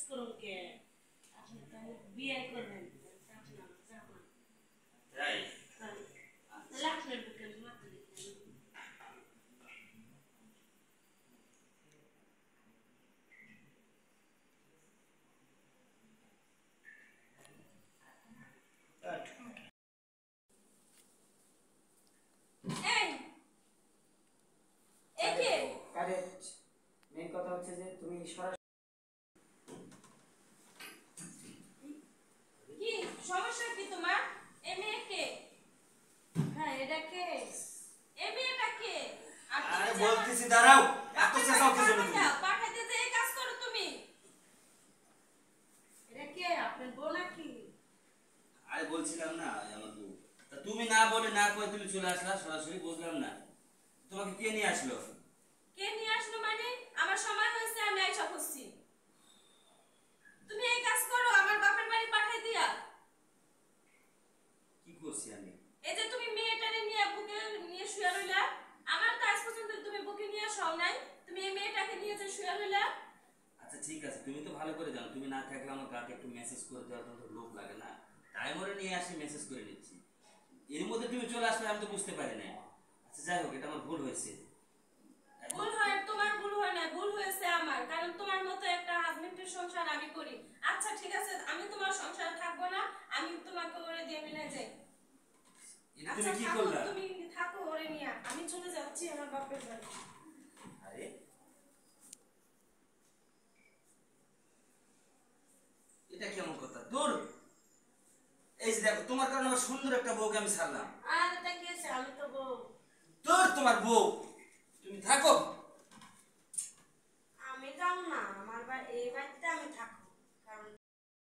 করুন কে আপনি তো বিয়ে করবেন তাই লাখের বুকে মাথা মেন কথা হচ্ছে যে তুমি সরাসরি কি সমস্যা কি তোমার? এ মেয়ে কে? হ্যাঁ এটা কে এ মেয়েটা কে? আর আরে তুমি বলতেছি দাঁড়াও এত চেঁচাও কি জন্য তুমি পাঠাতে যে এই কাজ করো তুমি? এটা কে আপনার বউ নাকি আরে বলছিলাম না আমার বউ তা তুমি না বলে না কই তুমি চলে আসলা সরাসরি বুঝলাম না তোমাকে কে নিয়ে আসলো কে নিয়ে আসলো মানে? আমার সময় হয়েছে, আমি আইসা খুঁজছি। তুমি এই কাজ করো আমার বাপের বাড়ি পাঠাই দিয়া। কি করছি আমি এই যে তুমি মেয়েটারে নিয়ে বুকে নিয়ে শুয়ে রইলা, আমার তো আজ পর্যন্ত তুমি বুকে নিয়ে শোও নাই, তুমি এই মেয়েটাকে নিয়ে যে শুয়ে রইলা। আচ্ছা ঠিক আছে তুমি তো ভালো করে জানো তুমি না থাকলে আমার গাতে একটু মেসেজ করে দেওয়ার তো লোভ লাগে না তাই মরে নিয়ে আসি মেসেজ করে নিচ্ছি এর মধ্যে তুমি চলে আসলে আমি তো বুঝতে পারি না আচ্ছা যাই হোক এটা আমার ভুল হয়েছে ভুল হয় তোমার, ভুল হয় না, ভুল হয়েছে আমার, কারণ তোমার মতো একটা হাজবেন্ডের সংসার আমি করি। আচ্ছা ঠিক আছে, আমি তোমার সংসারে থাকবো না, আমি তোমাকে ওরে দিয়ে মিলে যাই। এটা আচ্ছা তুমি কি থাকো, করলা তুমি থাকো ওরে নিয়ে, আমি চলে যাচ্ছি আমার বাপের বাড়ি। আরে এটা কেমন কথা দূর এই যে দেখো তোমার কারণে আমার সুন্দর একটা বউকে আমি ছাড়লাম আর এটা কে আমি তো বউ তোর তোমার বউ তুমি থাকো